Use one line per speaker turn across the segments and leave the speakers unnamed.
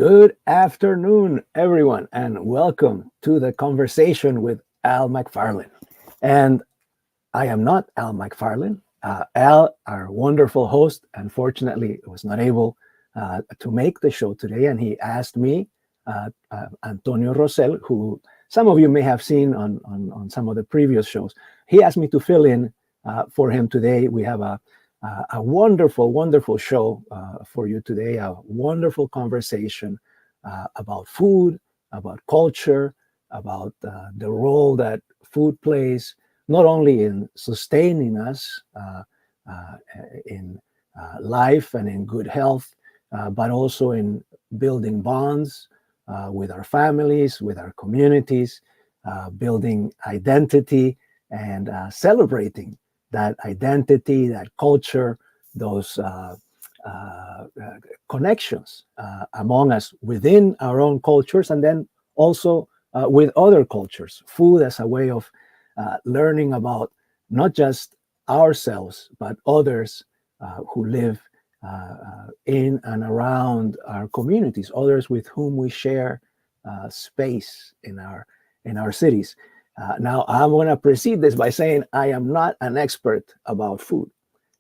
Good afternoon, everyone, and welcome to the Conversation with Al McFarlane. And I am not Al McFarlane. Al, our wonderful host, unfortunately was not able to make the show today, and he asked me, Antonio Rosell, who some of you may have seen on some of the previous shows. He asked me to fill in for him today. We have a wonderful, wonderful show for you today, a wonderful conversation about food, about culture, about the role that food plays, not only in sustaining us in life and in good health, but also in building bonds with our families, with our communities, building identity and celebrating that identity, that culture, those connections among us within our own cultures, and then also with other cultures. Food as a way of learning about not just ourselves, but others who live in and around our communities, others with whom we share space in our cities. Now, I'm going to precede this by saying I am not an expert about food.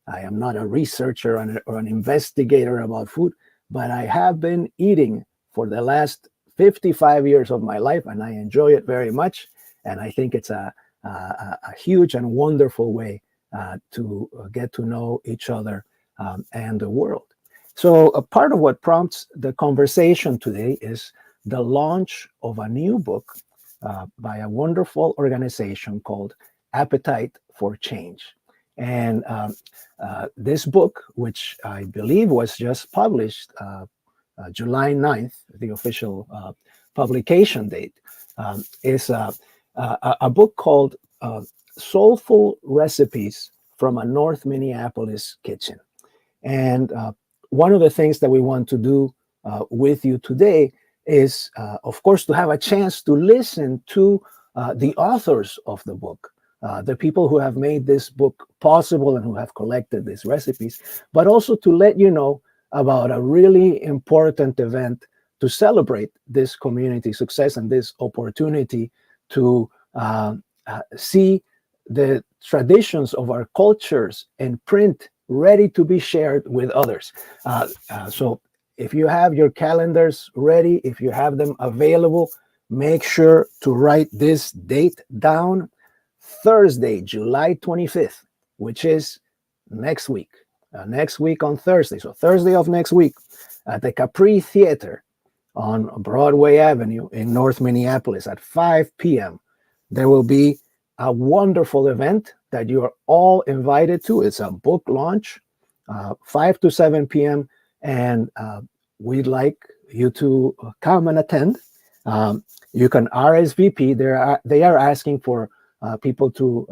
I am not a researcher or an investigator about food, but I have been eating for the last 55 years of my life, and I enjoy it very much. And I think it's a huge and wonderful way to get to know each other and the world. So a part of what prompts the conversation today is the launch of a new book by a wonderful organization called Appetite for Change. And this book, which I believe was just published July 9th, the official publication date, is a book called Soulful Recipes from a North Minneapolis Kitchen. And one of the things that we want to do with you today is, of course, to have a chance to listen to the authors of the book, the people who have made this book possible and who have collected these recipes, but also to let you know about a really important event to celebrate this community success and this opportunity to see the traditions of our cultures in print ready to be shared with others. So if you have your calendars ready, if you have them available, make sure to write this date down. Thursday, July 25th, which is next week. Next week on Thursday. So Thursday of next week at the Capri Theater on Broadway Avenue in North Minneapolis at 5 p.m. There will be a wonderful event that you are all invited to. It's a book launch, 5 to 7 p.m. And we'd like you to come and attend. You can RSVP. They are asking for people to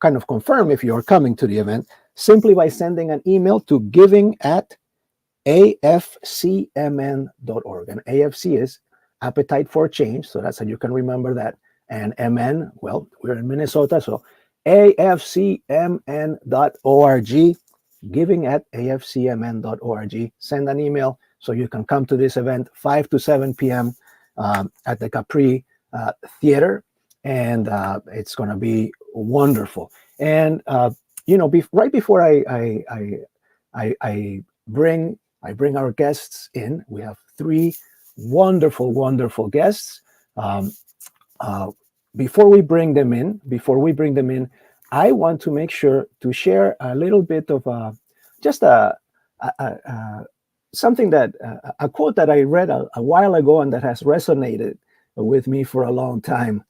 kind of confirm if you're coming to the event simply by sending an email to giving@afcmn.org. And AFC is Appetite for Change, so that's how you can remember that. And MN, well, we're in Minnesota, so afcmn.org, giving@afcmn.org. Send an email so you can come to this event 5 to 7 p.m. At the Capri Theater, and it's going to be wonderful. And right before I bring our guests in, we have three wonderful guests. Before we bring them in, I want to make sure to share a little bit of something that a quote that I read a while ago and that has resonated with me for a long time.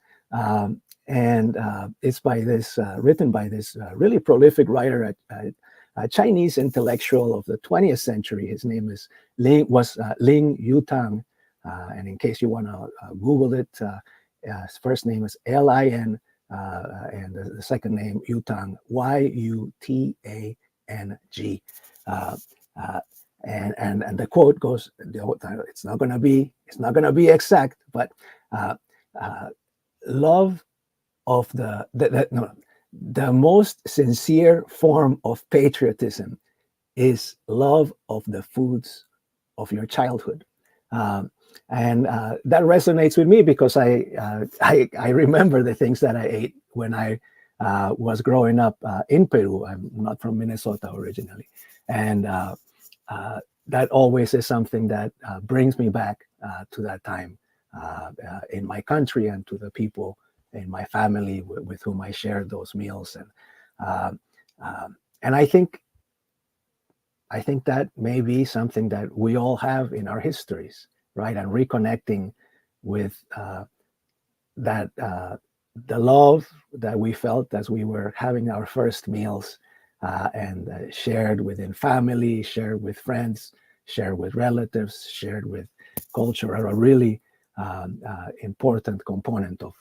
And it's written by this really prolific writer, a Chinese intellectual of the 20th century. His name is Ling Yutang. And in case you want to Google it, his first name is Lin, and the second name Yutang, Yutang. And the quote goes, it's not going to be exact, but love of the most sincere form of patriotism is love of the foods of your childhood. Um, and that resonates with me because I remember the things that I ate when I was growing up in Peru. I'm not from Minnesota originally, and that always is something that brings me back to that time in my country and to the people in my family with whom I shared those meals. Um, and I think that may be something that we all have in our histories, right? And reconnecting with that the love that we felt as we were having our first meals and shared within family, shared with friends, shared with relatives, shared with culture are a really important component of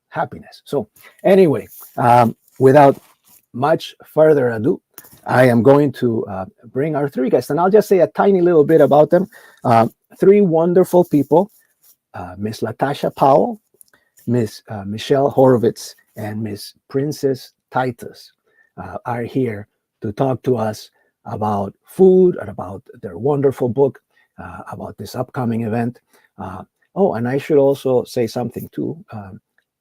happiness. So, anyway, without much further ado, I am going to bring our three guests, and I'll just say a tiny little bit about them. Three wonderful people, Miss LaTasha Powell, Miss Michelle Horovitz, and Miss Princess Titus are here to talk to us about food and about their wonderful book, about this upcoming event. Oh, and I should also say something too.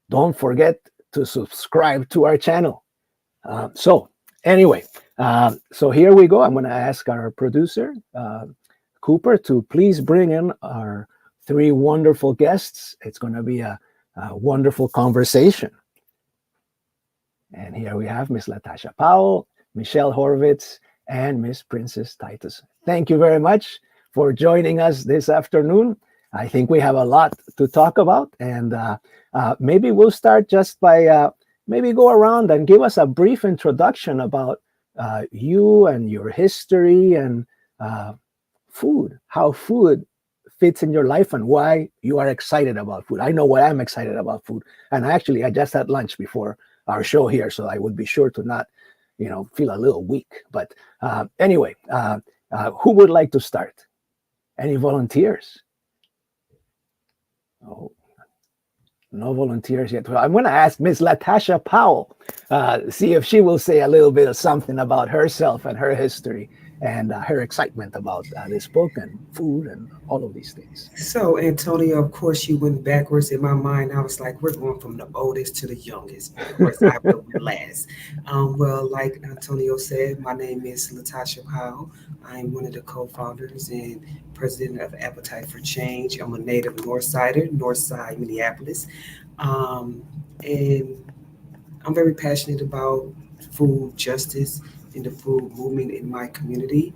Don't forget to subscribe to our channel. So anyway, so here we go. I'm going to ask our producer, Cooper, to please bring in our three wonderful guests. It's going to be a wonderful conversation. And here we have Miss LaTasha Powell, Michelle Horvitz, and Miss Princess Titus. Thank you very much for joining us this afternoon. I think we have a lot to talk about, and maybe we'll start just by maybe go around and give us a brief introduction about you and your history and food, how food fits in your life and why you are excited about food. I know why I'm excited about food. And actually, I just had lunch before our show here, so I would be sure to not, feel a little weak. But anyway, who would like to start? Any volunteers? Oh, no volunteers yet. Well, I'm going to ask Miss LaTasha Powell, see if she will say a little bit of something about herself and her history and her excitement about this book and food and all of these things.
So, Antonio, of course, you went backwards in my mind. I was like, we're going from the oldest to the youngest. But of course, I will be last. Well, like Antonio said, my name is LaTasha Powell. I'm one of the co founders and president of Appetite for Change. I'm a native Northsider, Northside, Minneapolis. Um, and I'm very passionate about food justice and the food movement in my community.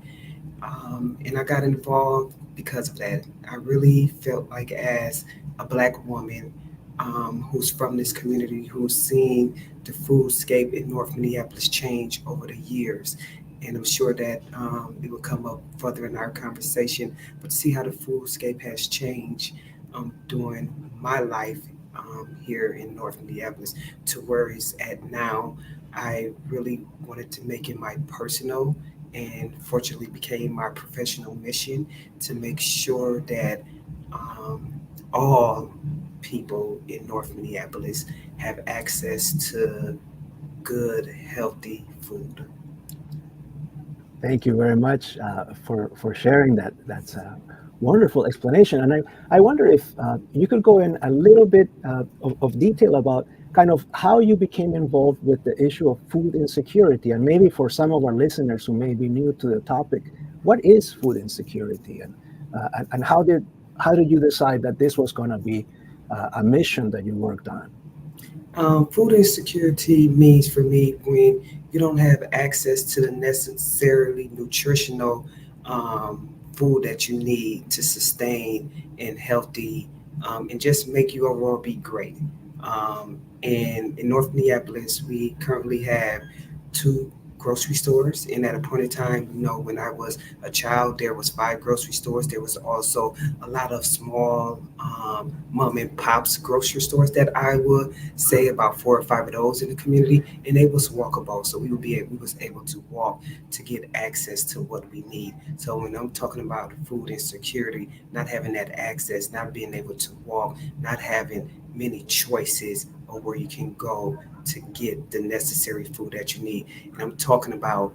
And I got involved because of that. I really felt like, as a black woman who's from this community, who's seen the foodscape in North Minneapolis change over the years, and I'm sure that it will come up further in our conversation, but to see how the foodscape has changed during my life here in North Minneapolis to where it's at now, I really wanted to make it my personal and fortunately became my professional mission to make sure that um, all people in North Minneapolis have access to good, healthy food.
Thank you very much for sharing that. That's a wonderful explanation. And I wonder if you could go in a little bit of detail about kind of how you became involved with the issue of food insecurity. And maybe for some of our listeners who may be new to the topic, what is food insecurity, and how did you decide that this was going to be a mission that you worked on?
Food insecurity means for me when you don't have access to the necessarily nutritional food that you need to sustain and healthy and just make you overall be great. And in North Minneapolis, we currently have two grocery stores. And at a point in time, when I was a child, there was five grocery stores. There was also a lot of small mom and pops grocery stores that I would say about four or five of those in the community, and they was walkable. So we was able to walk to get access to what we need. So when I'm talking about food insecurity, not having that access, not being able to walk, not having many choices or where you can go to get the necessary food that you need. And I'm talking about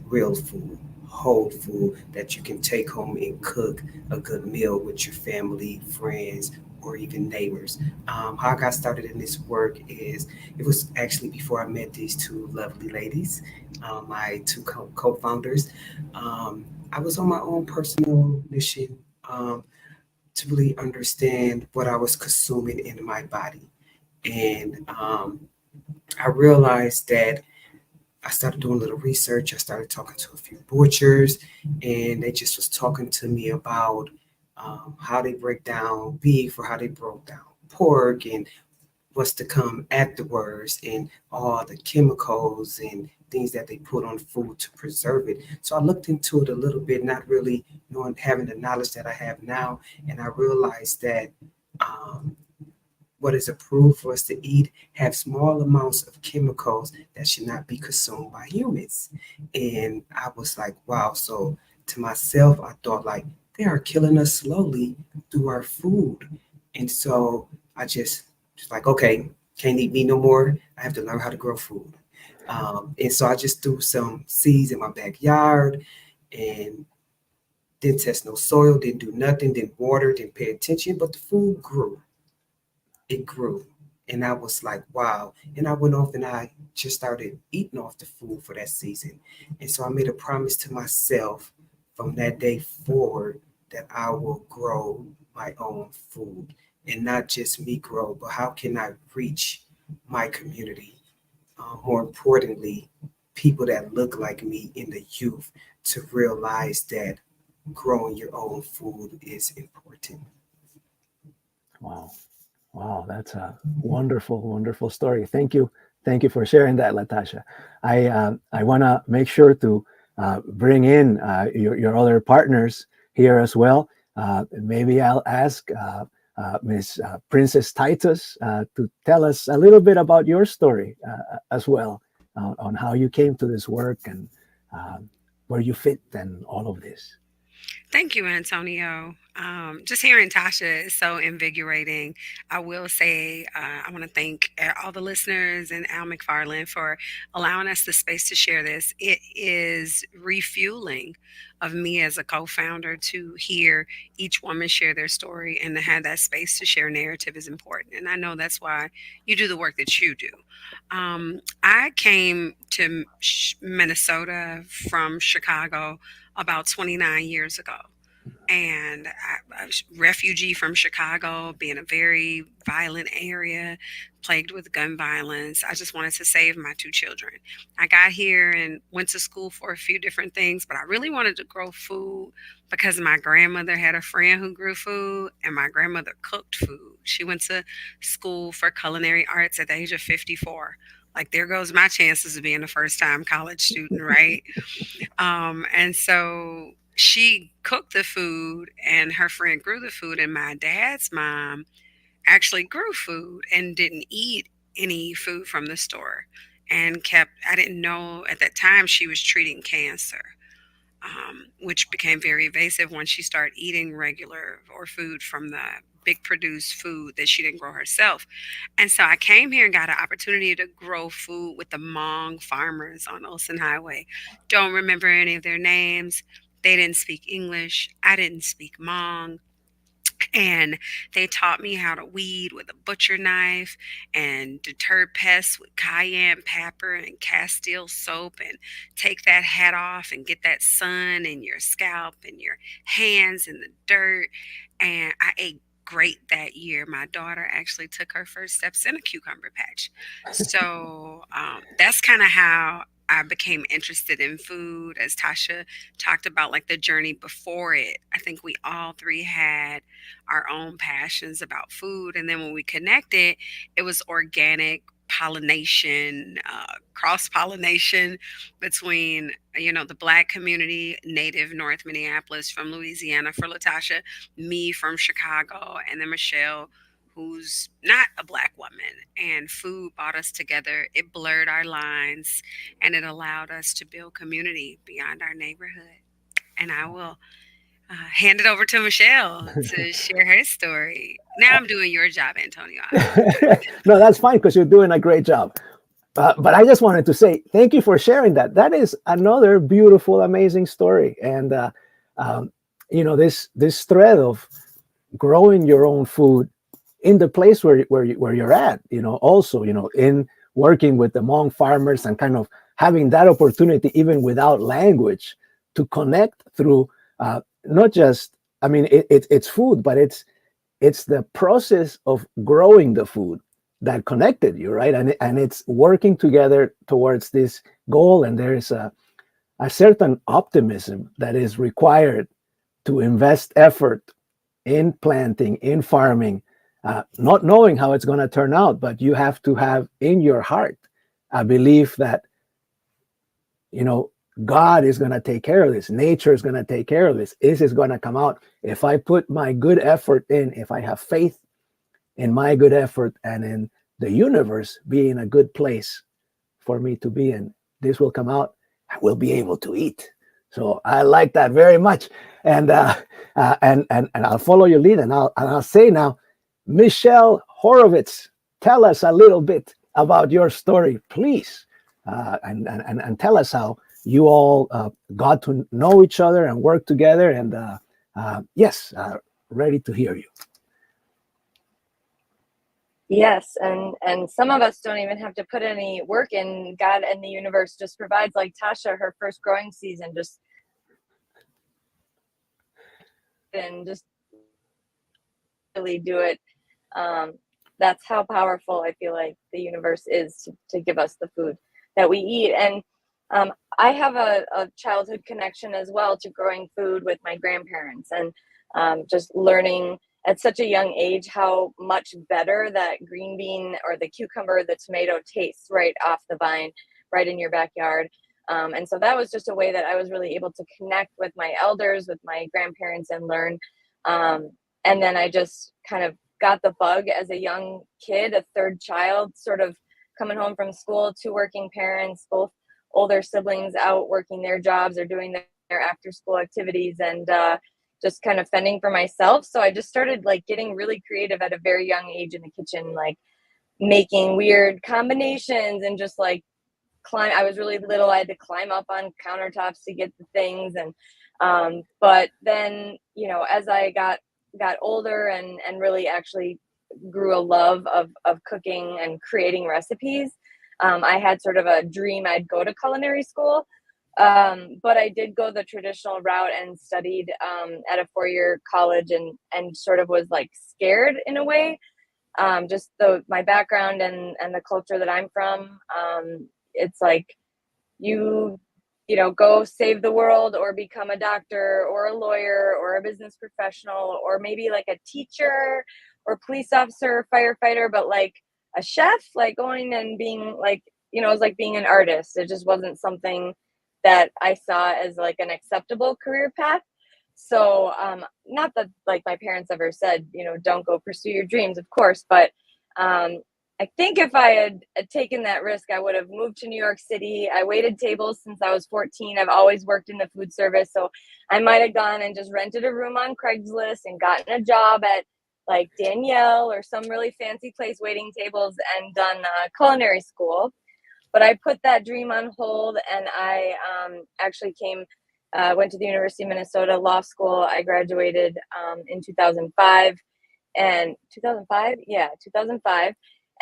real food. whole food that you can take home and cook a good meal with your family, friends, or even neighbors. How I got started in this work is it was actually before I met these two lovely ladies, my two co-founders. Um, I was on my own personal mission to really understand what I was consuming in my body. And I realized that I started doing a little research. I started talking to a few butchers, and they just was talking to me about how they break down beef or how they broke down pork and what's to come afterwards and all the chemicals and things that they put on food to preserve it. So I looked into it a little bit, not really knowing having the knowledge that I have now, and I realized that um, what is approved for us to eat have small amounts of chemicals that should not be consumed by humans. And I was like, wow. So to myself, I thought like they are killing us slowly through our food. And so I just like, okay, can't eat meat no more. I have to learn how to grow food. And so I just threw some seeds in my backyard and didn't test no soil, didn't do nothing, didn't water, didn't pay attention, but the food grew. It grew. And I was like, wow. And I went off and I just started eating off the food for that season. And so I made a promise to myself from that day forward that I will grow my own food and not just me grow, but how can I reach my community? More importantly, people that look like me in the youth to realize that growing your own food is important.
Wow. Wow, that's a wonderful, wonderful story. Thank you for sharing that, LaTasha. I want to make sure to bring in your other partners here as well. Maybe I'll ask Miss Princess Titus to tell us a little bit about your story as well, on how you came to this work and where you fit and all of this.
Thank you, Antonio. Just hearing Tasha is so invigorating. I will say, I want to thank all the listeners and Al McFarlane for allowing us the space to share this. It is refueling of me as a co founder to hear each woman share their story and to have that space to share narrative is important. And I know that's why you do the work that you do. I came to Minnesota from Chicago about 29 years ago. And I was a refugee from Chicago, being a very violent area, plagued with gun violence. I just wanted to save my two children. I got here and went to school for a few different things, but I really wanted to grow food because my grandmother had a friend who grew food and my grandmother cooked food. She went to school for culinary arts at the age of 54. Like, there goes my chances of being a first time college student, right? And so she cooked the food and her friend grew the food. And my dad's mom actually grew food and didn't eat any food from the store and kept, I didn't know at that time she was treating cancer. Which became very evasive when she started eating regular or food from the big produced food that she didn't grow herself. And so I came here and got an opportunity to grow food with the Hmong farmers on Olson Highway. Don't remember any of their names. They didn't speak English. I didn't speak Hmong. And they taught me how to weed with a butcher knife and deter pests with cayenne pepper and castile soap and take that hat off and get that sun in your scalp and your hands in the dirt. And I ate great that year. My daughter actually took her first steps in a cucumber patch. So that's kind of how I became interested in food. As Tasha talked about, like the journey before it, I think we all three had our own passions about food. And then when we connected, it was organic pollination, cross pollination between, the Black community, native North Minneapolis from Louisiana for LaTasha, me from Chicago, and then Michelle, who's not a Black woman. And food brought us together. It blurred our lines and it allowed us to build community beyond our neighborhood. And I will hand it over to Michelle to share her story. Now I'm doing your job, Antonio. I apologize.
No, that's fine because you're doing a great job. But I just wanted to say thank you for sharing that. That is another beautiful, amazing story. And this thread of growing your own food in the place where you're at, also, in working with the Hmong farmers and kind of having that opportunity, even without language, to connect through not just, I mean, it's food, but it's the process of growing the food that connected you, right? And it's working together towards this goal. And there is a certain optimism that is required to invest effort in planting, in farming, not knowing how it's going to turn out, but you have to have in your heart a belief that, God is going to take care of this. Nature is going to take care of this. This is going to come out. If I put my good effort in, if I have faith in my good effort and in the universe being a good place for me to be in, this will come out. I will be able to eat. So I like that very much. And I'll follow your lead, and I'll say now, Michelle Horovitz, tell us a little bit about your story, please, and tell us how you all got to know each other and work together. And yes, ready to hear you.
Yes, and some of us don't even have to put any work in. God and the universe just provides, like Tasha, her first growing season, just really do it. That's how powerful I feel like the universe is to give us the food that we eat. And I have a childhood connection as well to growing food with my grandparents, and just learning at such a young age how much better that green bean or the cucumber, the tomato tastes right off the vine, right in your backyard. And so that was just a way that I was really able to connect with my elders, with my grandparents, and learn. And then I just kind of got the bug as a young kid, a third child, sort of coming home from school, two working parents, both older siblings out working their jobs or doing their after school activities, and just kind of fending for myself. So I just started like getting really creative at a very young age in the kitchen, like making weird combinations and just like I was really little. I had to climb up on countertops to get the things. And but then, as I got older and really actually grew a love of cooking and creating recipes, I had sort of a dream I'd go to culinary school. But I did go the traditional route and studied at a 4-year college, and sort of was like scared in a way. Just my background and the culture that I'm from. It's like you go save the world or become a doctor or a lawyer or a business professional or maybe like a teacher or police officer, firefighter, but like a chef, like going and being like, it was like being an artist. It just wasn't something that I saw as like an acceptable career path. So not that like my parents ever said, don't go pursue your dreams, of course, but I think if I had taken that risk, I would have moved to New York City. I waited tables since I was 14. I've always worked in the food service. So I might have gone and just rented a room on Craigslist and gotten a job at like Danielle or some really fancy place waiting tables and done culinary school. But I put that dream on hold, and I actually went to the University of Minnesota Law School. I graduated in 2005. And 2005? Yeah, 2005.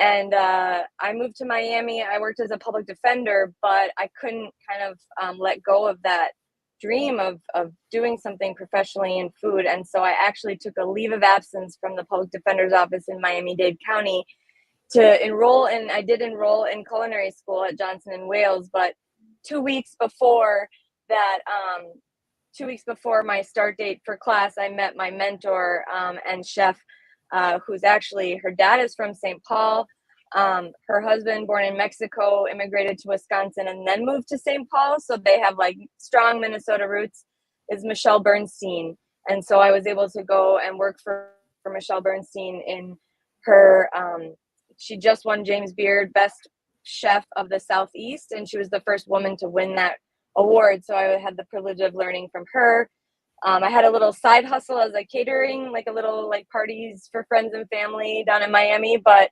And I moved to Miami. I worked as a public defender, but I couldn't kind of let go of that dream of doing something professionally in food. And so I actually took a leave of absence from the public defender's office in Miami-Dade County to enroll in. I did enroll in culinary school at Johnson & Wales, but 2 weeks before that, 2 weeks before my start date for class, I met my mentor and chef, who's actually, her dad is from St. Paul. Her husband, born in Mexico, immigrated to Wisconsin and then moved to St. Paul. So they have like strong Minnesota roots, is Michelle Bernstein. And so I was able to go and work for Michelle Bernstein in her, she just won James Beard Best Chef of the Southeast. And she was the first woman to win that award. So I had the privilege of learning from her. I had a little side hustle as a catering, like a little like parties for friends and family down in Miami. But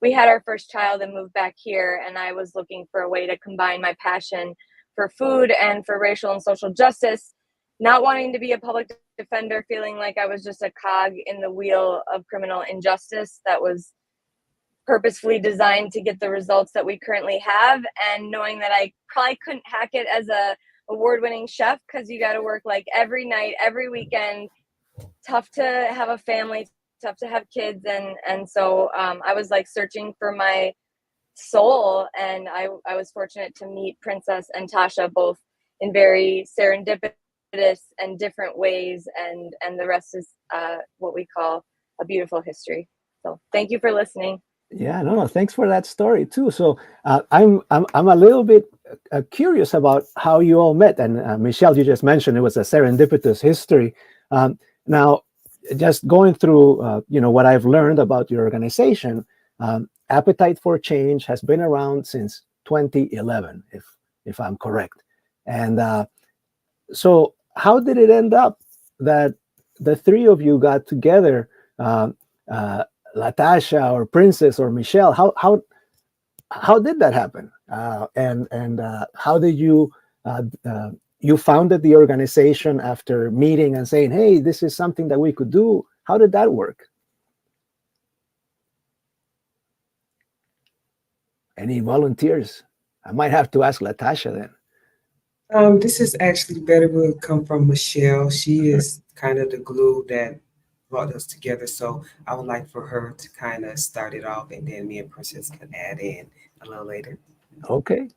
we had our first child and moved back here, and I was looking for a way to combine my passion for food and for racial and social justice, not wanting to be a public defender, feeling like I was just a cog in the wheel of criminal injustice that was purposefully designed to get the results that we currently have, and knowing that I probably couldn't hack it as a award-winning chef, because you got to work like every night, every weekend. Tough to have a family, tough to have kids, and so I was like searching for my soul, and I was fortunate to meet Princess and Tasha, both in very serendipitous and different ways, and the rest is what we call a beautiful history. So thank you for listening.
Yeah, no, thanks for that story too. So I'm a little bit curious about how you all met. And Michelle, you just mentioned it was a serendipitous history. Now, just going through, what I've learned about your organization, Appetite for Change has been around since 2011, if I'm correct. And so, how did it end up that the three of you got together? LaTasha or Princess or Michelle, how did that happen? And how did you you founded the organization after meeting and saying, hey, this is something that we could do? How did that work? Any volunteers? I might have to ask LaTasha then.
This is actually better will come from Michelle. She is kind of the glue that brought us together. So I would like for her to kind of start it off, and then me and Princess can add in a little later.
Okay,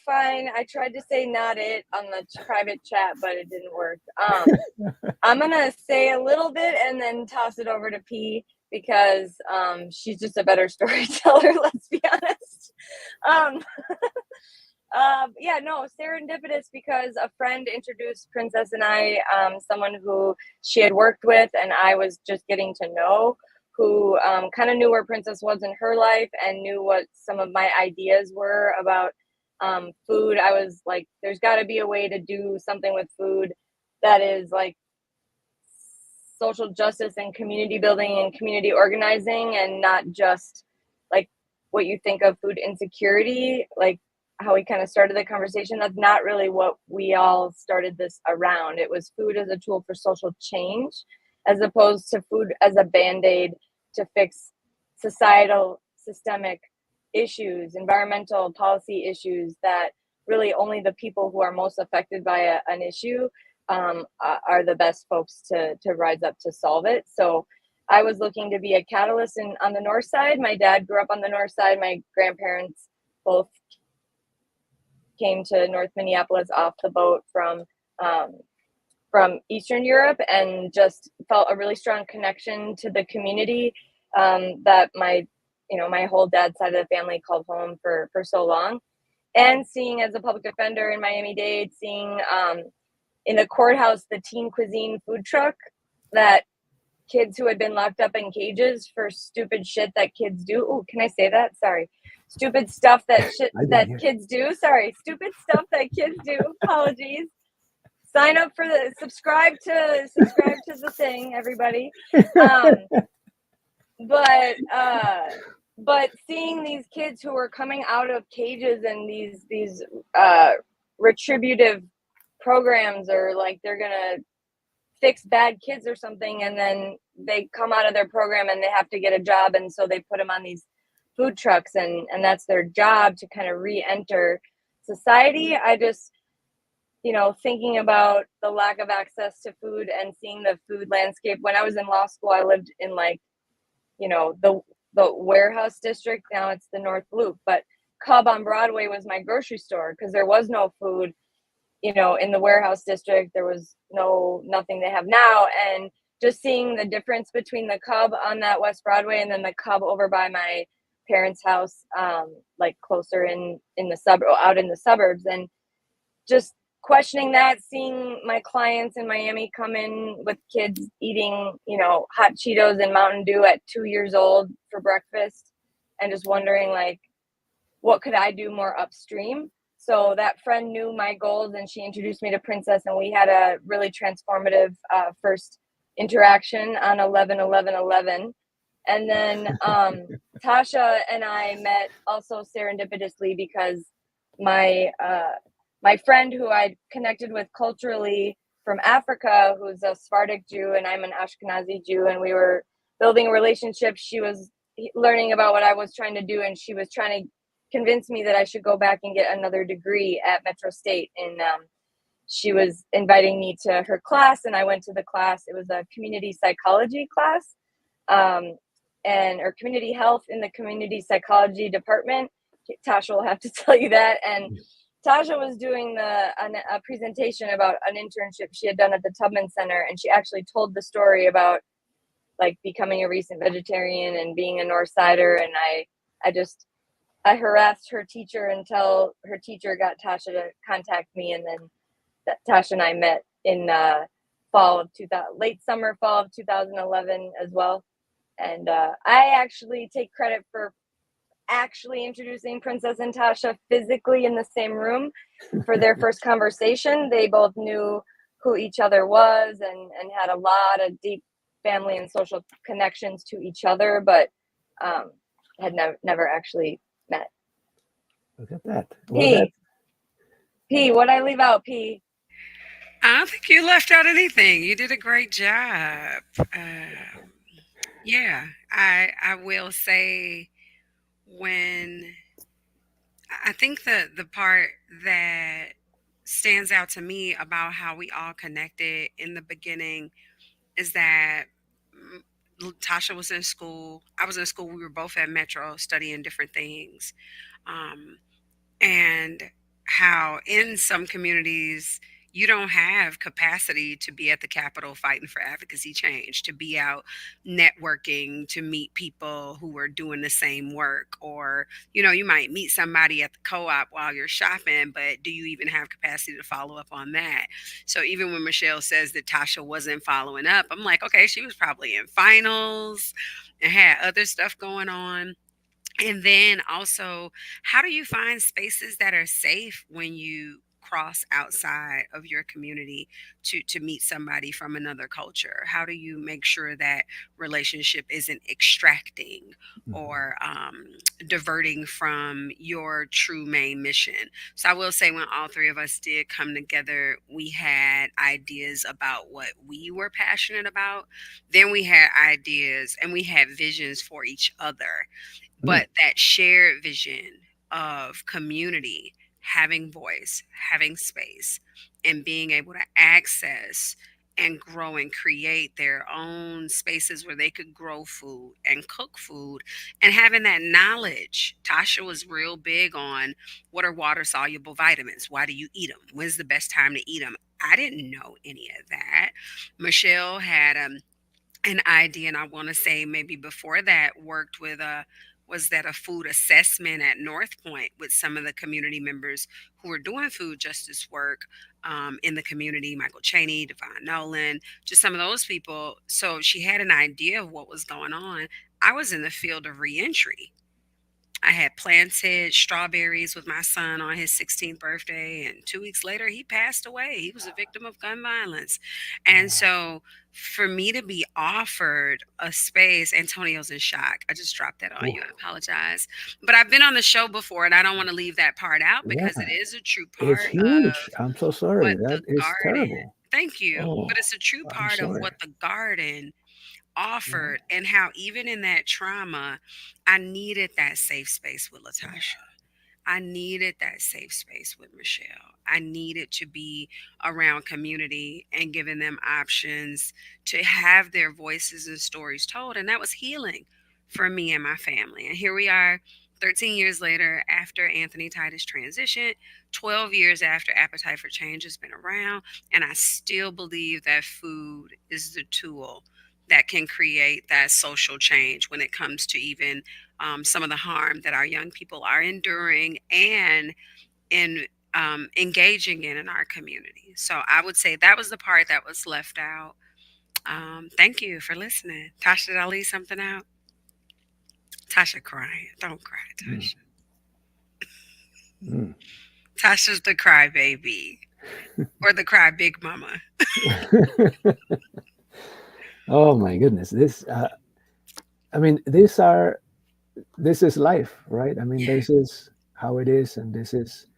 Fine. I tried to say not it on the private chat, but it didn't work. I'm gonna say a little bit and then toss it over to P, because she's just a better storyteller, let's be honest. Serendipitous, because a friend introduced Princess and I, someone who she had worked with and I was just getting to know, who kind of knew where Princess was in her life and knew what some of my ideas were about food. I was like, there's got to be a way to do something with food that is like social justice and community building and community organizing, and not just like what you think of food insecurity, like how we kind of started the conversation. That's not really what we all started this around. It was food as a tool for social change, as opposed to food as a band-aid to fix societal systemic issues, environmental policy issues that really only the people who are most affected by an issue are the best folks to rise up to solve it. So I was looking to be a catalyst on the north side. My dad grew up on the north side. My grandparents both came to North Minneapolis off the boat from Eastern Europe, and just felt a really strong connection to the community that my whole dad's side of the family called home for so long. And seeing as a public defender in Miami-Dade, seeing in the courthouse the teen cuisine food truck, that kids who had been locked up in cages for stupid shit that kids do. Oh, can I say that? Sorry. Stupid stuff that kids do. Sorry. Stupid stuff that kids do. Apologies. Sign up for subscribe to the thing, everybody. But seeing these kids who are coming out of cages and these retributive programs, or like they're gonna fix bad kids or something, and then they come out of their program and they have to get a job, and so they put them on these food trucks, and that's their job to kind of re-enter society. I just, thinking about the lack of access to food and seeing the food landscape. When I was in law school, I lived in the warehouse district. Now it's the North Loop, but Cub on Broadway was my grocery store, because there was no food, in the warehouse district. There was nothing they have now. And just seeing the difference between the Cub on that West Broadway and then the Cub over by my parents' house, like closer in the out in the suburbs, and just questioning that, seeing my clients in Miami come in with kids eating, hot Cheetos and Mountain Dew at 2 years old for breakfast, and just wondering, like, what could I do more upstream? So that friend knew my goals, and she introduced me to Princess, and we had a really transformative first interaction on 11/11/11. And then Tasha and I met also serendipitously because my my friend who I connected with culturally from Africa, who's a Sephardic Jew, and I'm an Ashkenazi Jew, and we were building a relationship. She was learning about what I was trying to do, and she was trying to convince me that I should go back and get another degree at Metro State. And she was inviting me to her class, and I went to the class. It was a community psychology class, or community health in the community psychology department. Tasha will have to tell you that. And Tasha was doing a presentation about an internship she had done at the Tubman Center, and she actually told the story about like becoming a recent vegetarian and being a North Sider. And I harassed her teacher until her teacher got Tasha to contact me, and then Tasha and I met in late summer, fall of 2011 as well. And I actually take credit for actually introducing Princess and Tasha physically in the same room for their first conversation. They both knew who each other was and had a lot of deep family and social connections to each other, but had never actually met.
Look at that.
P, what'd I leave out, P?
I don't think you left out anything. You did a great job. Yeah, I will say when I think the part that stands out to me about how we all connected in the beginning is that Tasha was in school. I was in school. We were both at Metro studying different things. And how in some communities you don't have capacity to be at the Capitol fighting for advocacy change, to be out networking, to meet people who are doing the same work. Or, you might meet somebody at the co-op while you're shopping, but do you even have capacity to follow up on that? So even when Michelle says that Tasha wasn't following up, I'm like, okay, she was probably in finals and had other stuff going on. And then also, how do you find spaces that are safe when you cross outside of your community to meet somebody from another culture? How do you make sure that relationship isn't extracting or diverting from your true main mission? So I will say when all three of us did come together, we had ideas about what we were passionate about. Then we had ideas and we had visions for each other. But that shared vision of community, having voice, having space, and being able to access and grow and create their own spaces where they could grow food and cook food, and having that knowledge. Tasha was real big on what are water soluble vitamins? Why do you eat them? When's the best time to eat them? I didn't know any of that. Michelle had an idea, and I want to say maybe before that worked with a food assessment at North Point with some of the community members who were doing food justice work in the community, Michael Cheney, Devon Nolan, just some of those people. So she had an idea of what was going on. I was in the field of reentry. I had planted strawberries with my son on his 16th birthday, and 2 weeks later, he passed away. He was a victim of gun violence. And so, for me to be offered a space, Antonio's in shock. I just dropped that on you. I apologize. But I've been on the show before, and I don't want to leave that part out because it is a true part
It's huge.
of
I'm so sorry.
what
That
the
is
garden.
terrible.
Thank you.
Oh,
But it's a true
I'm
part of
sorry.
what the garden offered, and how even in that trauma, I needed that safe space with LaTasha. I needed that safe space with Michelle. I needed to be around community and giving them options to have their voices and stories told. And that was healing for me and my family. And here we are 13 years later after Anthony Titus transitioned, 12 years after Appetite for Change has been around. And I still believe that food is the tool that can create that social change when it comes to even some of the harm that our young people are enduring and in engaging in our community. So I would say that was the part that was left out. Thank you for listening. Tasha, did I leave something out? Tasha crying. Don't cry, Tasha. Tasha's the cry baby or the cry big mama.
Oh my goodness. This I mean, this is life, right? I mean,
Yeah.
this is how it is, and this is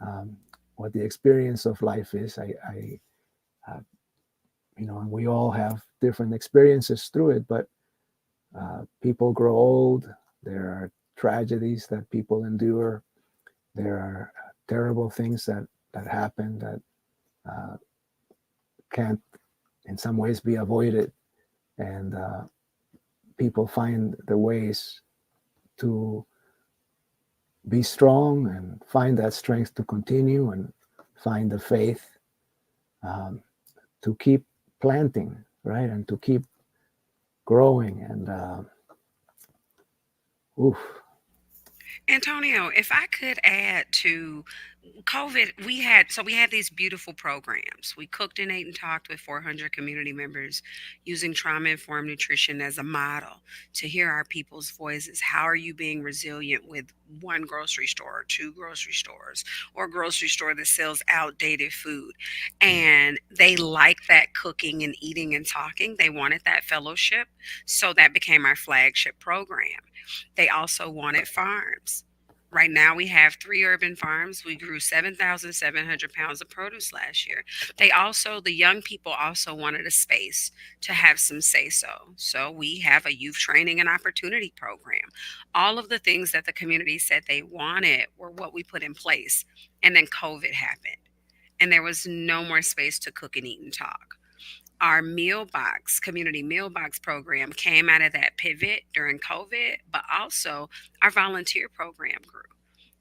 um, what the experience of life is. Uh, and we all have different experiences through it, but people grow old. There are tragedies that people endure. There are terrible things that happen that uh, can't, in some ways, be avoided, and people find the ways to be strong and find that strength to continue and find the faith um, to keep planting, right, and to keep growing. And oof.
Antonio, if I could add to COVID, we had these beautiful programs. We cooked and ate and talked with 400 community members using trauma informed nutrition as a model to hear our people's voices. How are you being resilient with one grocery store or two grocery stores or a grocery store that sells outdated food? And they like that cooking and eating and talking. They wanted that fellowship. So that became our flagship program. They also wanted farms. Right now, we have 3 urban farms. We grew 7,700 pounds of produce last year. The young people also wanted a space to have some say so. So we have a youth training and opportunity program. All of the things that the community said they wanted were what we put in place. And then COVID happened, and there was no more space to cook and eat and talk. Our community meal box program came out of that pivot during COVID, but also our volunteer program grew.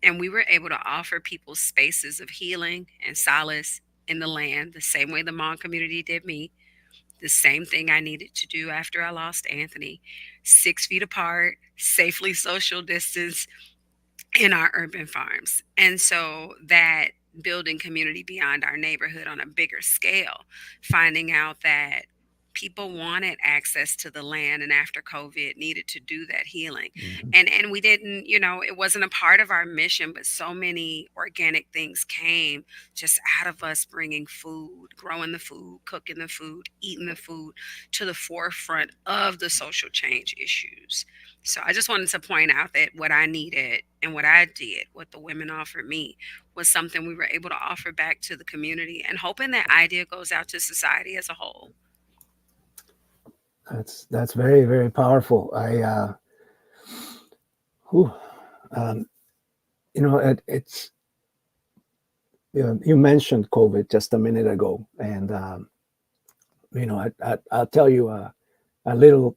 And we were able to offer people spaces of healing and solace in the land, the same way the Hmong community did me, the same thing I needed to do after I lost Anthony, 6 feet apart, safely social distance, in our urban farms. And so that building community beyond our neighborhood on a bigger scale, finding out that people wanted access to the land and after COVID needed to do that healing.
Mhm.
And we didn't, it wasn't a part of our mission, but so many organic things came just out of us bringing food, growing the food, cooking the food, eating the food to the forefront of the social change issues. So I just wanted to point out that what I needed and what I did, what the women offered me, was something we were able to offer back to the community and hoping that idea goes out to society as a whole.
That's very, very powerful. Whew, um, it's you mentioned COVID just a minute ago, and I'll tell you a little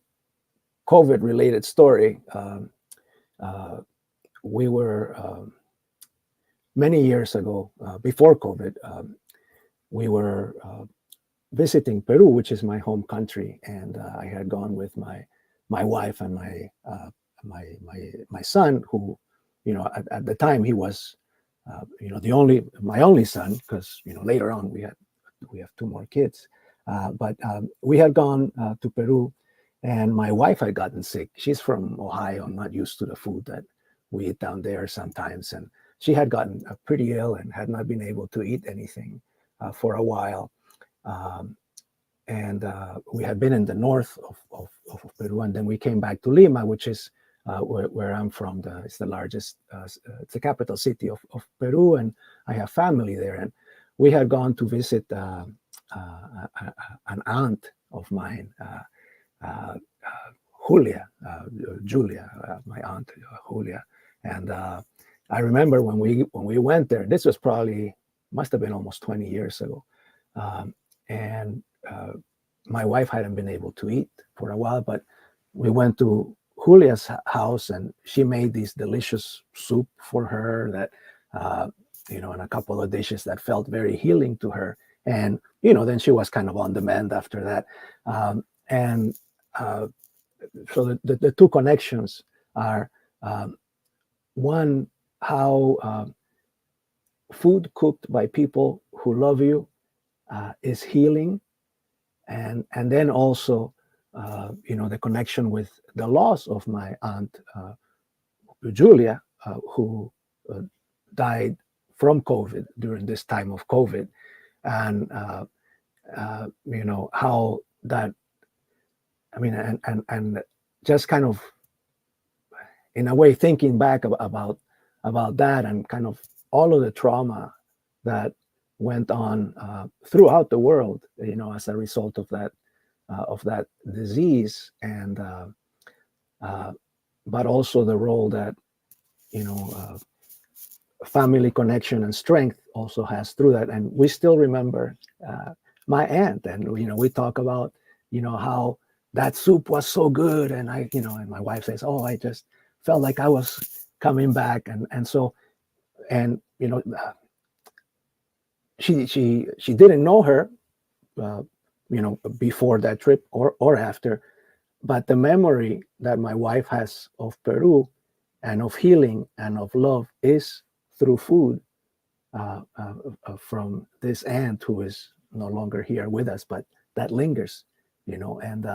COVID related story. Uh, we were many years ago, before COVID, we were visiting Peru, which is my home country, and I had gone with my wife and my son, who, at the time he was, my only son, because later on we have two more kids, but we had gone to Peru, and my wife had gotten sick. She's from Ohio, not used to the food that we eat down there sometimes, and she had gotten pretty ill and had not been able to eat anything for a while. Um, and we had been in the north of Peru, and then we came back to Lima, which is where I'm from. It's the largest, it's the capital city of Peru, and I have family there. And we had gone to visit an aunt of mine, Julia, my aunt Julia, and I remember when we went there. This was must have been almost 20 years ago, and my wife hadn't been able to eat for a while, but we went to Julia's house, and she made this delicious soup for her that, and a couple of dishes that felt very healing to her. And, then she was kind of on demand after that. And so the two connections are, one, how food cooked by people who love you is healing, and then also the connection with the loss of my aunt Julia, who died from COVID during this time of COVID, and how that, I mean, and just kind of, in a way, thinking back about that, and kind of all of the trauma that went on throughout the world, as a result of that disease, and but also the role that family connection and strength also has through that. And we still remember my aunt, and we talk about how that soup was so good, and and my wife says, oh, I just felt like I was coming back, and so, and she didn't know her before that trip or after, but the memory that my wife has of Peru and of healing and of love is through food, from this aunt who is no longer here with us, but that lingers, and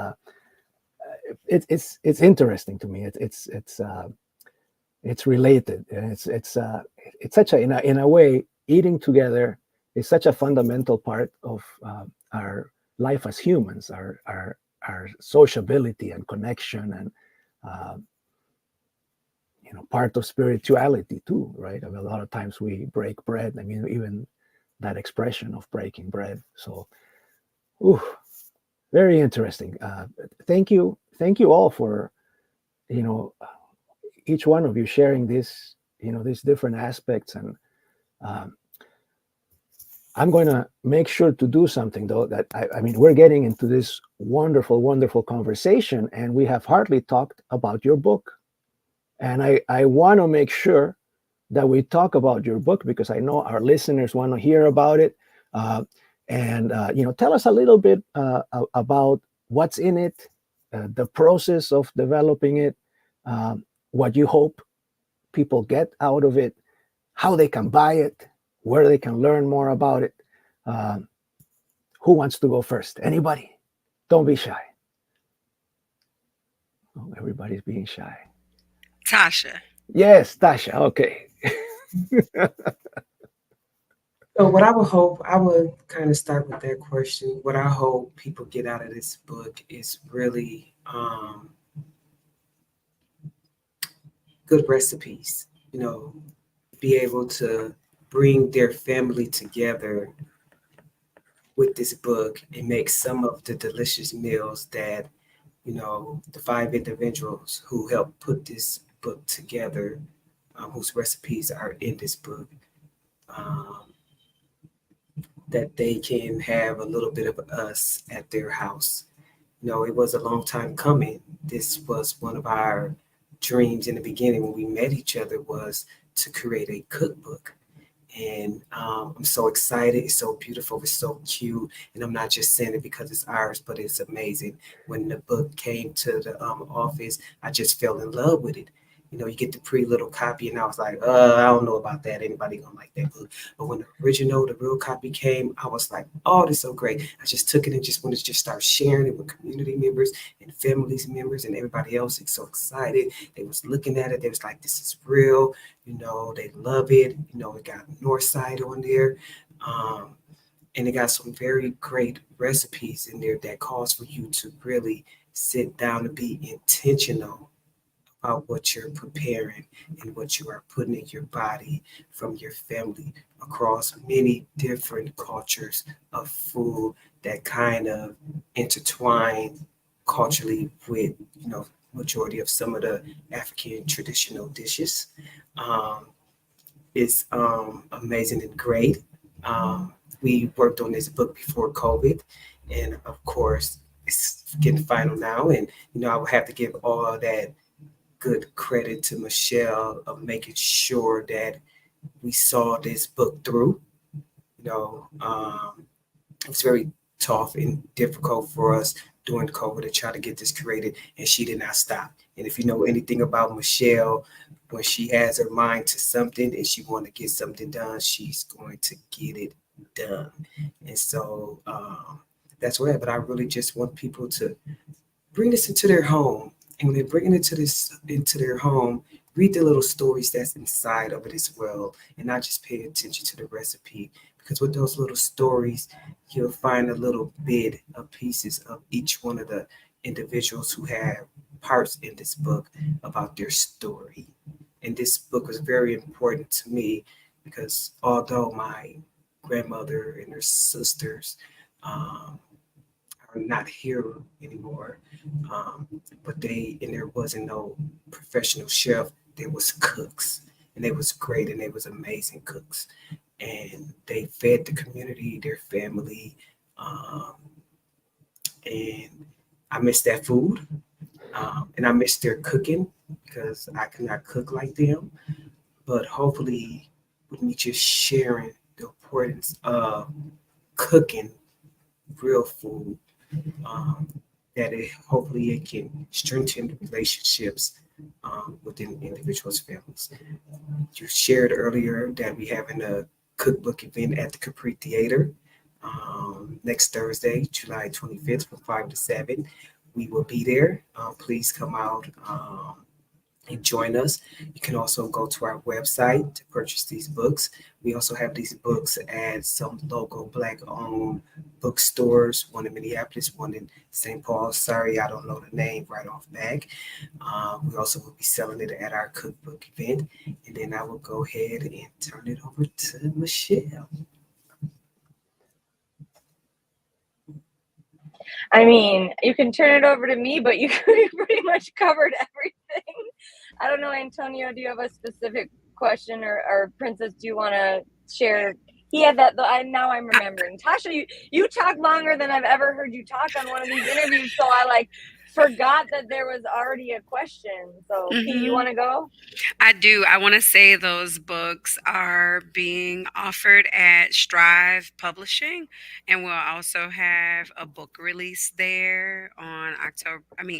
it's interesting to me. It's related, and it's such a, in a way, eating together is such a fundamental part of our life as humans, our sociability and connection, and part of spirituality too, right? I mean, a lot of times we break bread. I mean, even that expression of breaking bread. So, very interesting. Thank you all for each one of you sharing this, these different aspects. And I'm going to make sure to do something, though, that I mean, we're getting into this wonderful conversation, and we have hardly talked about your book. And I want to make sure that we talk about your book, because I know our listeners want to hear about it. And tell us a little bit about what's in it, the process of developing it, what you hope people get out of it, how they can buy it, where they can learn more about it. Who wants to go first? Anybody? Don't be shy. Oh, everybody's being shy.
Tasha.
Yes, Tasha. Okay.
So what I would kind of start with that question. What I hope people get out of this book is really good recipes, be able to bring their family together with this book and make some of the delicious meals that, the 5 individuals who helped put this book together, whose recipes are in this book, that they can have a little bit of us at their house. It was a long time coming. This was one of our dreams in the beginning when we met each other, was to create a cookbook. And I'm so excited. It's so beautiful. It's so cute. And I'm not just saying it because it's ours, but it's amazing. When the book came to the office, I just fell in love with it. You get the little copy, and I was like, I don't know about that. Anybody gonna like that book? But when the real copy came, I was like, oh, this is so great. I just took it and just wanted to just start sharing it with community members and families members and everybody else. It's so excited. They was looking at it. They was like, this is real. They love it. It got Northside on there. And it got some very great recipes in there that calls for you to really sit down and be intentional about what you're preparing and what you are putting in your body from your family across many different cultures of food that kind of intertwine culturally with, majority of some of the African traditional dishes. It's amazing and great. We worked on this book before COVID, and of course, it's getting final now. And I would have to give all that good credit to Michelle of making sure that we saw this book through. It's very tough and difficult for us during COVID to try to get this created, and she did not stop. And if you know anything about Michelle, when she has her mind to something and she want to get something done, she's going to get it done. And so that's where. But I really just want people to bring this into their home. And when they're bringing it into their home, read the little stories that's inside of it as well, and not just pay attention to the recipe. Because with those little stories, you'll find a little bit of pieces of each one of the individuals who have parts in this book about their story. And this book was very important to me because although my grandmother and her sisters are not here anymore, but there wasn't no professional chef. There was cooks, and they was great, and they was amazing cooks, and they fed the community, their family, and I miss that food, and I miss their cooking because I could not cook like them. But hopefully, with me just sharing the importance of cooking real food, that hopefully it can strengthen the relationships within individuals' families. You shared earlier that we having a cookbook event at the Capri Theater next Thursday, July 25th from 5 to 7. We will be there. Please come out and join us. You can also go to our website to purchase these books. We also have these books at some local Black-owned bookstores, one in Minneapolis, one in St. Paul. Sorry, I don't know the name right off back. We also will be selling it at our cookbook event. And then I will go ahead and turn it over to Michelle.
I mean, you can turn it over to me, but you pretty much covered everything. I don't know, Antonio, do you have a specific question, or Princess, do you want to share? He had that. Now I'm remembering. Tasha, you talk longer than I've ever heard you talk on one of these interviews, so I forgot that there was already a question. So, Pete, you want to go?
I do. I want to say those books are being offered at Strive Publishing, and we'll also have a book release there on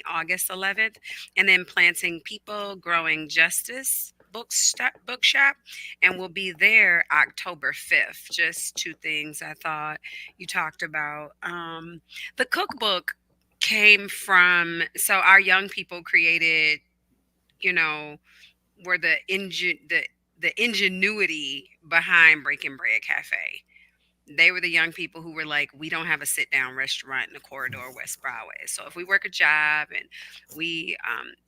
August 11th, and then Planting People, Growing Justice bookshop, and we'll be there October 5th. Just two things I thought you talked about. The cookbook came from, so our young people created, were the ingenuity behind Breaking Bread Cafe. They were the young people who were like, we don't have a sit down restaurant in the corridor West Broadway. So if we work a job and we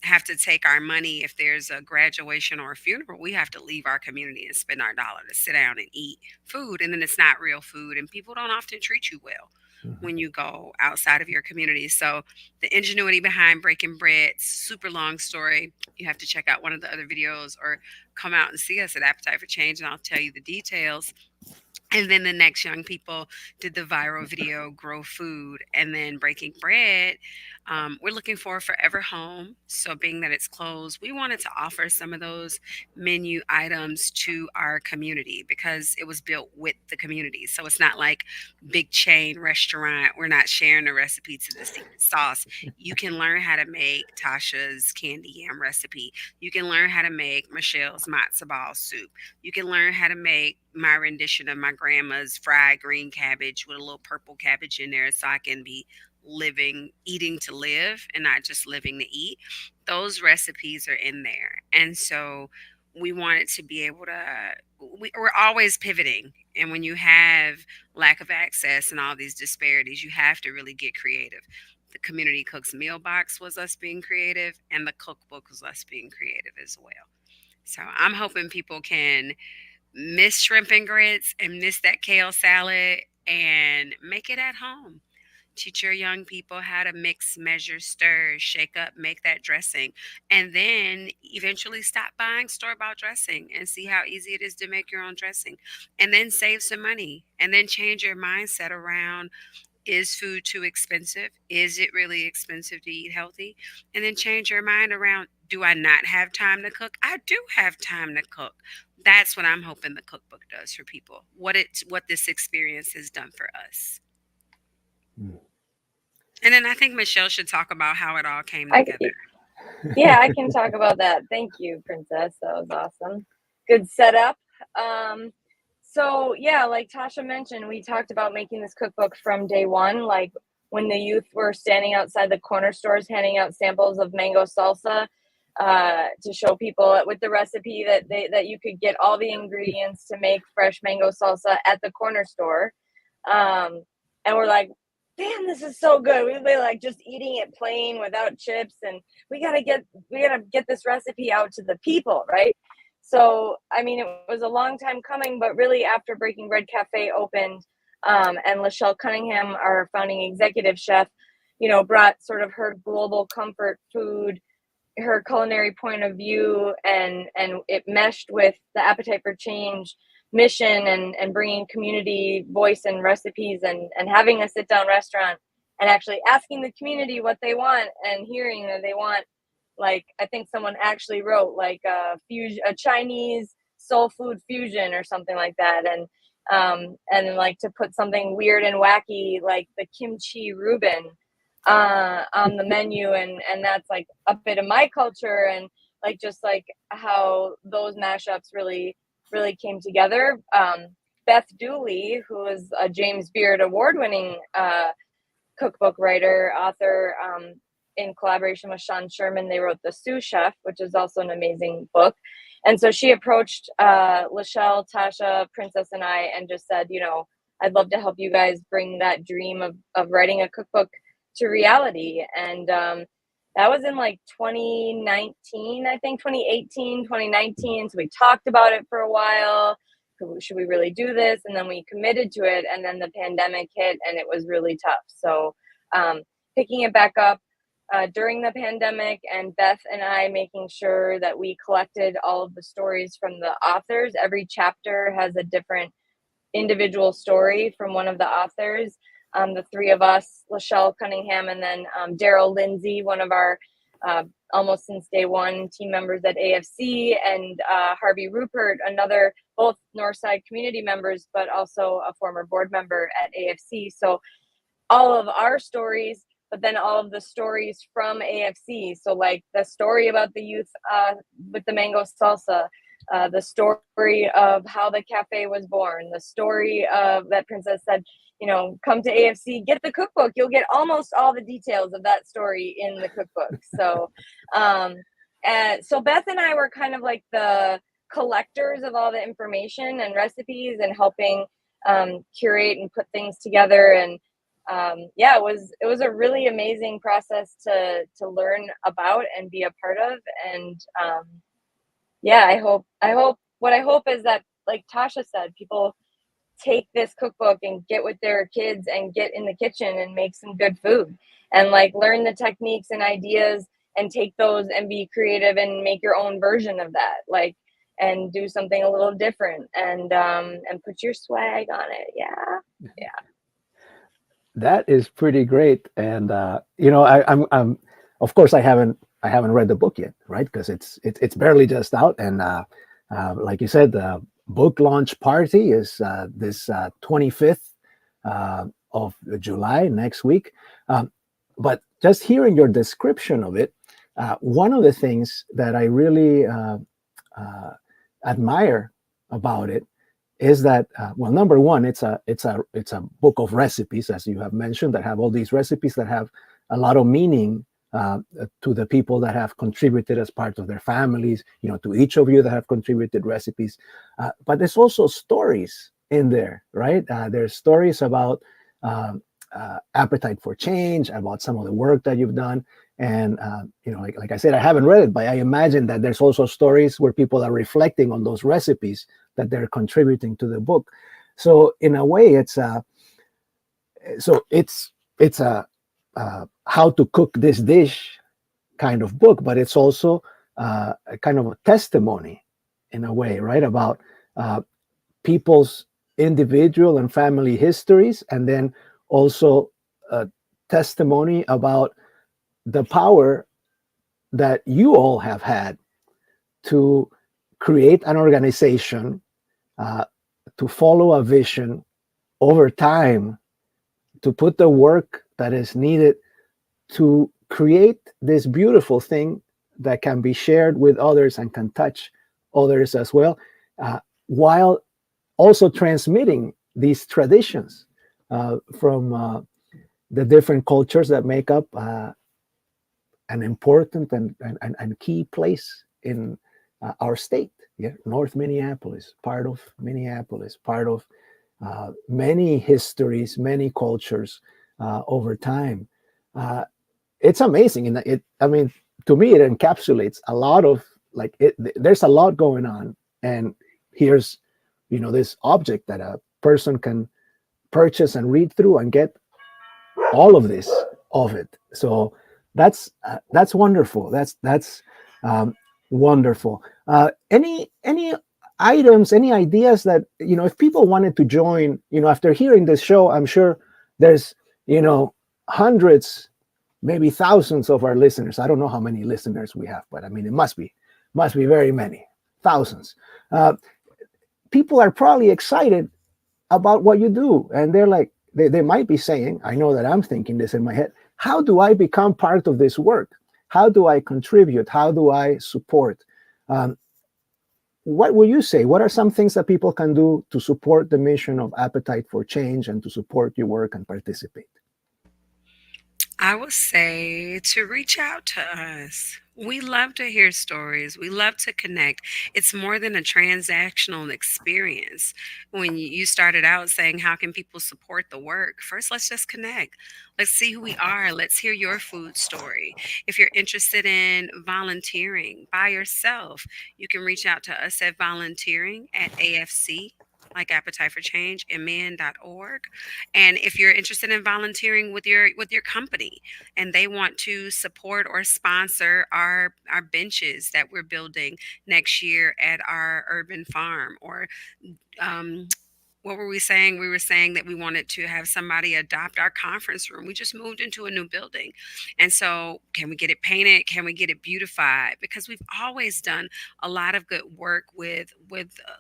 have to take our money, if there's a graduation or a funeral, we have to leave our community and spend our dollar to sit down and eat food. And then it's not real food, and people don't often treat you well when you go outside of your community. So the ingenuity behind Breaking Bread, super long story. You have to check out one of the other videos or come out and see us at Appetite for Change, and I'll tell you the details. And then the next young people did the viral video, Grow Food, and then Breaking Bread. We're looking for Forever Home. So being that it's closed, we wanted to offer some of those menu items to our community because it was built with the community. So it's not like big chain restaurant. We're not sharing the recipe to the secret sauce. You can learn how to make Tasha's candy yam recipe. You can learn how to make Michelle's matzo ball soup. You can learn how to make my rendition of my grandma's fried green cabbage with a little purple cabbage in there, so I can be eating to live and not just living to eat. Those recipes are in there. And so we wanted to be able to, we're always pivoting. And when you have lack of access and all these disparities, you have to really get creative. The Community Cooks Meal Box was us being creative, and the cookbook was us being creative as well. So I'm hoping people can miss shrimp and grits and miss that kale salad and make it at home. Teach your young people how to mix, measure, stir, shake up, make that dressing, and then eventually stop buying store-bought dressing and see how easy it is to make your own dressing, and then save some money, and then change your mindset around, is food too expensive? Is it really expensive to eat healthy? And then change your mind around, do I not have time to cook? I do have time to cook. That's what I'm hoping the cookbook does for people. What this experience has done for us. And then I think Michelle should talk about how it all came together.
Yeah, I can talk about that. Thank you, Princess. That was awesome. Good setup. So yeah, like Tasha mentioned, we talked about making this cookbook from day one, like when the youth were standing outside the corner stores handing out samples of mango salsa to show people with the recipe that you could get all the ingredients to make fresh mango salsa at the corner store. And we're like, damn, this is so good. We'd be like just eating it plain without chips, and we gotta get this recipe out to the people, right? So I mean, it was a long time coming, but really after Breaking Bread Cafe opened, and Lachelle Cunningham, our founding executive chef, brought sort of her global comfort food, her culinary point of view, and it meshed with the Appetite for Change mission, and bringing community voice and recipes, and having a sit down restaurant, and actually asking the community what they want, and hearing that they want, like, I think someone actually wrote like a Chinese soul food fusion or something like that, and like to put something weird and wacky like the kimchi Reuben on the menu, and that's like a bit of my culture, and like just like how those mashups really came together. Beth Dooley, who is a James Beard award-winning cookbook writer, author, in collaboration with Sean Sherman, they wrote The Sous Chef, which is also an amazing book. And so she approached Lachelle, Tasha, Princess, and I, and just said, I'd love to help you guys bring that dream of writing a cookbook to reality. And that was in like 2019, I think 2018, 2019. So we talked about it for a while. Should we really do this? And then we committed to it. And then the pandemic hit, and it was really tough. So picking it back up during the pandemic, and Beth and I making sure that we collected all of the stories from the authors. Every chapter has a different individual story from one of the authors. The three of us, Lachelle Cunningham, and then Daryl Lindsay, one of our almost since day one team members at AFC, and Harvey Rupert, another, both Northside community members, but also a former board member at AFC. So all of our stories, but then all of the stories from AFC. So like the story about the youth with the mango salsa, the story of how the cafe was born, the story of that Princess said, come to AFC, get the cookbook. You'll get almost all the details of that story in the cookbook. So, so Beth and I were kind of like the collectors of all the information and recipes, and helping curate and put things together. And it was a really amazing process to learn about and be a part of. And I hope what I hope is that, like Tasha said, people take this cookbook and get with their kids and get in the kitchen and make some good food, and like learn the techniques and ideas, and take those and be creative and make your own version of that, like, and do something a little different, and put your swag on it. Yeah.
That is pretty great. And I'm of course I haven't read the book yet, right? Because it's barely just out. And like you said, the book launch party is this 25th of July, next week. But just hearing your description of it, one of the things that I really admire about it is that, well, number one, it's a book of recipes, as you have mentioned, that have all these recipes that have a lot of meaning to the people that have contributed as part of their families, to each of you that have contributed recipes. But there's also stories in there, right? There's stories about Appetite for Change, about some of the work that you've done. And, like I said, I haven't read it, but I imagine that there's also stories where people are reflecting on those recipes that they're contributing to the book. So in a way, it's a how to cook this dish kind of book, but it's also a kind of a testimony in a way, right? About people's individual and family histories, and then also a testimony about the power that you all have had to create an organization, to follow a vision over time, to put the work that is needed to create this beautiful thing that can be shared with others and can touch others as well, while also transmitting these traditions from the different cultures that make up an important and key place in our state. Yeah, North Minneapolis, part of Minneapolis, part of many histories, many cultures, over time. It's amazing, and I mean, to me, it encapsulates a lot of like there's a lot going on, and here's this object that a person can purchase and read through and get all of this of it. So that's wonderful. That's wonderful. Any items, any ideas that if people wanted to join, after hearing this show, I'm sure there's hundreds, maybe thousands of our listeners. I don't know how many listeners we have, but I mean it must be very many, thousands. People are probably excited about what you do, and they're like, they might be saying, I know that I'm thinking this in my head, how do I become part of this work? How do I contribute? How do I support? What will you say? What are some things that people can do to support the mission of Appetite for Change and to support your work and participate?
I would say to reach out to us. We love to hear stories. We love to connect. It's more than a transactional experience. When you started out saying, how can people support the work? First, let's just connect. Let's see who we are. Let's hear your food story. If you're interested in volunteering by yourself, you can reach out to us at volunteering at AFC, like Appetite for Change, men.org. And if you're interested in volunteering with your company and they want to support or sponsor our benches that we're building next year at our urban farm, or what were we saying? We were saying that we wanted to have somebody adopt our conference room. We just moved into a new building. And so can we get it painted? Can we get it beautified? Because we've always done a lot of good work with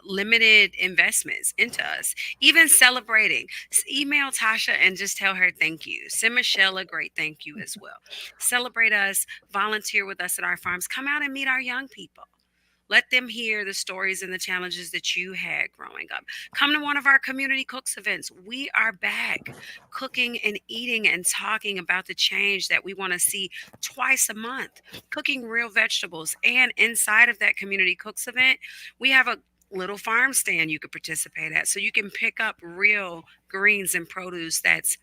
limited investments into us. Even celebrating. Email Tasha and just tell her thank you. Send Michelle a great thank you as well. Celebrate us. Volunteer with us at our farms. Come out and meet our young people. Let them hear the stories and the challenges that you had growing up. Come to one of our community cooks events. We are back cooking and eating and talking about the change that we want to see twice a month, cooking real vegetables. And inside of that community cooks event, we have a little farm stand you could participate at. So you can pick up real greens and produce that's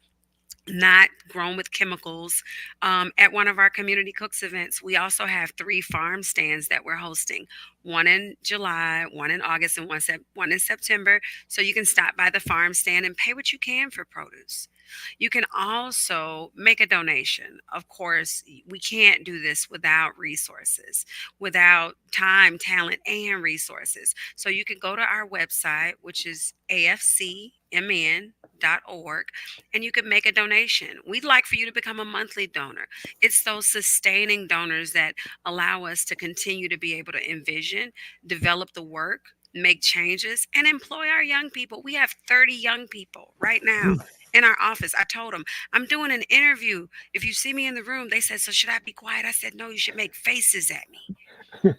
not grown with chemicals. At one of our community cooks events, we also have 3 farm stands that we're hosting, one in July, one in August, and one in September. So you can stop by the farm stand and pay what you can for produce. You can also make a donation. Of course, we can't do this without resources, without time, talent, and resources. So you can go to our website, which is afcmn.org, and you can make a donation. We'd like for you to become a monthly donor. It's those sustaining donors that allow us to continue to be able to envision, develop the work, make changes, and employ our young people. We have 30 young people right now in our office. I told them, I'm doing an interview. If you see me in the room, they said, so should I be quiet? I said, no, you should make faces at me.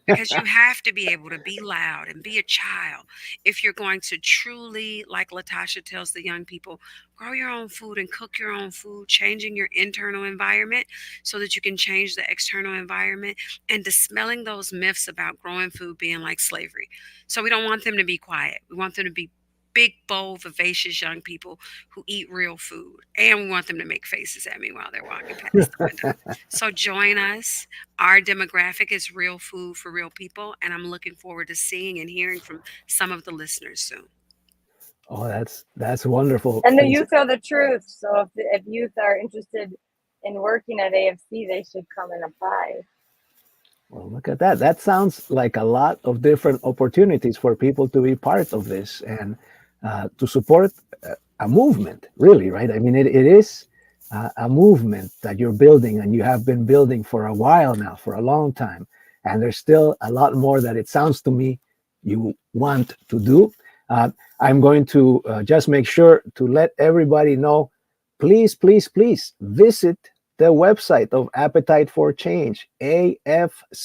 Because you have to be able to be loud and be a child if you're going to truly, like LaTasha tells the young people, grow your own food and cook your own food, changing your internal environment so that you can change the external environment, and dispelling those myths about growing food being like slavery. So we don't want them to be quiet. We want them to be big, bold, vivacious young people who eat real food. And we want them to make faces at me while they're walking past the window. So join us. Our demographic is real food for real people. And I'm looking forward to seeing and hearing from some of the listeners soon.
Oh, that's wonderful.
And the youth are the truth. So if youth are interested in working at AFC, they should come and apply.
Well, look at that. That sounds like a lot of different opportunities for people to be part of this and to support a movement, really, right? I mean, it is a movement that you're building, and you have been building for a while now, for a long time. And there's still a lot more that it sounds to me you want to do. I'm going to just make sure to let everybody know, please, please, please visit the website of Appetite for Change, afcmn.org.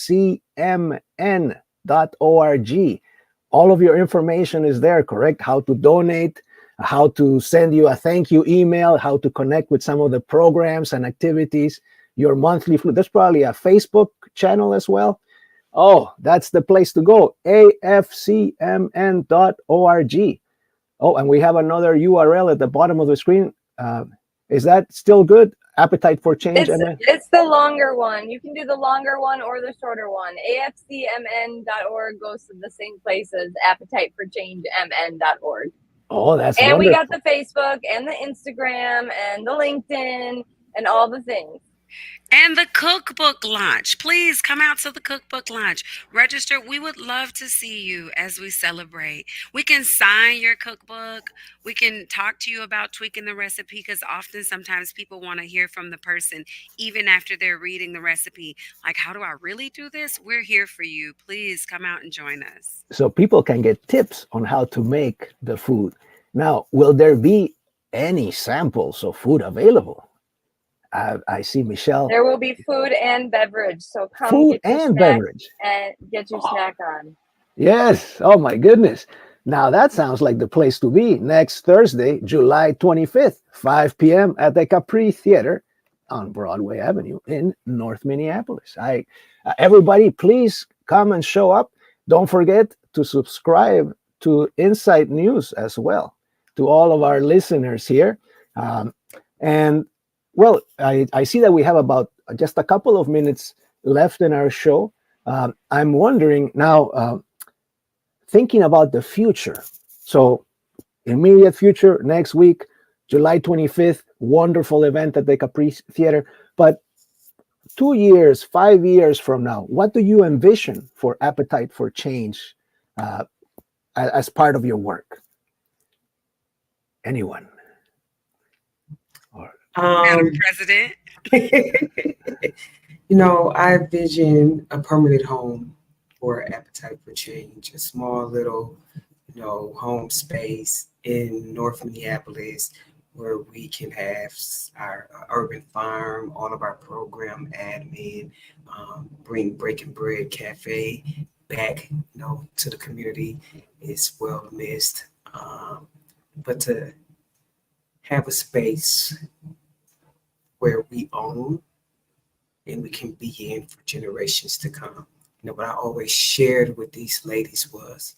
All of your information is there, correct? How to donate, how to send you a thank you email, how to connect with some of the programs and activities, your monthly food. There's probably a Facebook channel as well. Oh, that's the place to go, afcmn.org. Oh, and we have another URL at the bottom of the screen, Is that still good? Appetite for Change,
It's
MN?
it's the longer one. You can do the longer one or the shorter one. AFCMN.org goes to the same place as Appetite for Change MN.org.
Oh, that's
And we
wonderful.
got the Facebook and the Instagram and the LinkedIn and all the things.
And the cookbook launch. Please come out to the cookbook launch. Register. We would love to see you as we celebrate. We can sign your cookbook. We can talk to you about tweaking the recipe because often sometimes people want to hear from the person even after they're reading the recipe. Like, how do I really do this? We're here for you. Please come out and join us.
So people can get tips on how to make the food. Now, will there be any samples of food available? I see Michelle.
There will be food and beverage. So come
Food
get your
and
snack
beverage.
and get your snack on.
Yes. Oh my goodness. Now that sounds like the place to be. Next Thursday, July 25th, 5 p.m. at the Capri Theater on Broadway Avenue in North Minneapolis. Everybody, please come and show up. Don't forget to subscribe to Insight News as well, to all of our listeners here. And well, I see that we have about just a couple of minutes left in our show. I'm wondering now, thinking about the future. So, immediate future, next week, July 25th, wonderful event at the Capri Theater. But 2 years, 5 years from now, what do you envision for Appetite for Change as part of your work? Anyone?
Madam President.
I envision a permanent home for Appetite for Change, a small little, home space in North Minneapolis where we can have our urban farm, all of our program admin, bring Breaking Bread Cafe back, to the community is well missed. But to have a space where we own and we can be in for generations to come. What I always shared with these ladies was,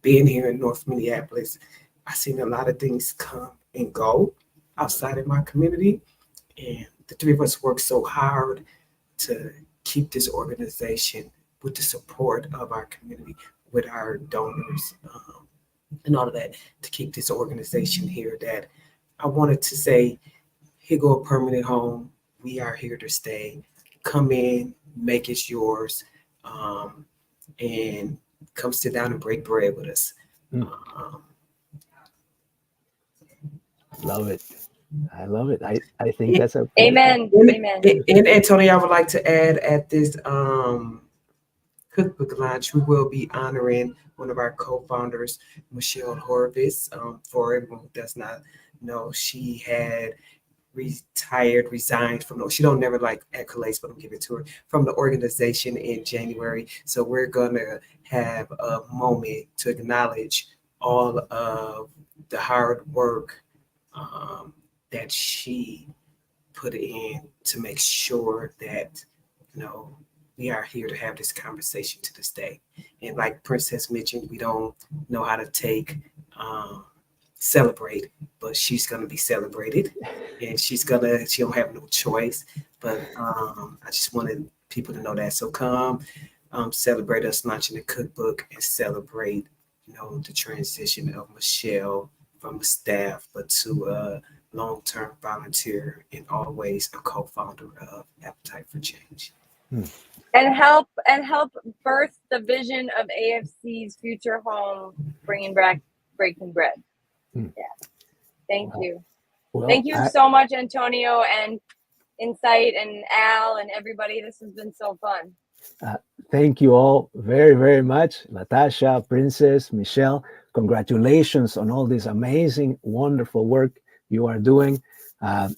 being here in North Minneapolis, I've seen a lot of things come and go outside of my community. And the three of us work so hard to keep this organization with the support of our community, with our donors, and all of that, to keep this organization here, that I wanted to say, here go a permanent home. We are here to stay. Come in, make it yours, and come sit down and break bread with us.
Love it. I love it. I think that's a
Amen. Amen.
And Tony, I would like to add at this cookbook launch, we will be honoring one of our co-founders, Michelle Horovitz. For everyone who does not know, she had resigned from, she don't never like accolades, but I'm giving it to her, from the organization in January. So we're gonna have a moment to acknowledge all of the hard work that she put in to make sure that, we are here to have this conversation to this day. And like Princess mentioned, we don't know how to celebrate, but she's going to be celebrated, and she don't have no choice. But I just wanted people to know that. So come celebrate us launching the cookbook and celebrate, the transition of Michelle from a staff, but to a long-term volunteer and always a co-founder of Appetite for Change.
And help birth the vision of AFC's future home, bringing back Breaking Bread. Yeah. Thank you.
Well,
Thank you so much, Antonio and Insight and Al and everybody. This has been so fun.
Thank you all very, very much. LaTasha, Princess, Michelle, congratulations on all this amazing, wonderful work you are doing. The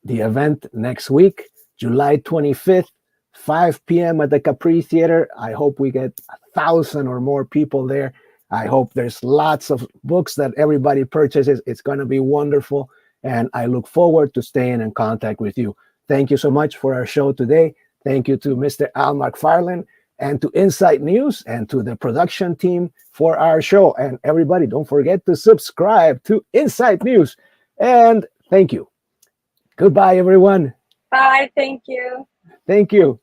event next week, July 25th, 5 p.m. at the Capri Theater. I hope we get 1,000 or more people there. I hope there's lots of books that everybody purchases. It's going to be wonderful. And I look forward to staying in contact with you. Thank you so much for our show today. Thank you to Mr. Al McFarlane and to Insight News and to the production team for our show. And everybody, don't forget to subscribe to Insight News. And thank you. Goodbye, everyone.
Bye. Thank you.
Thank you.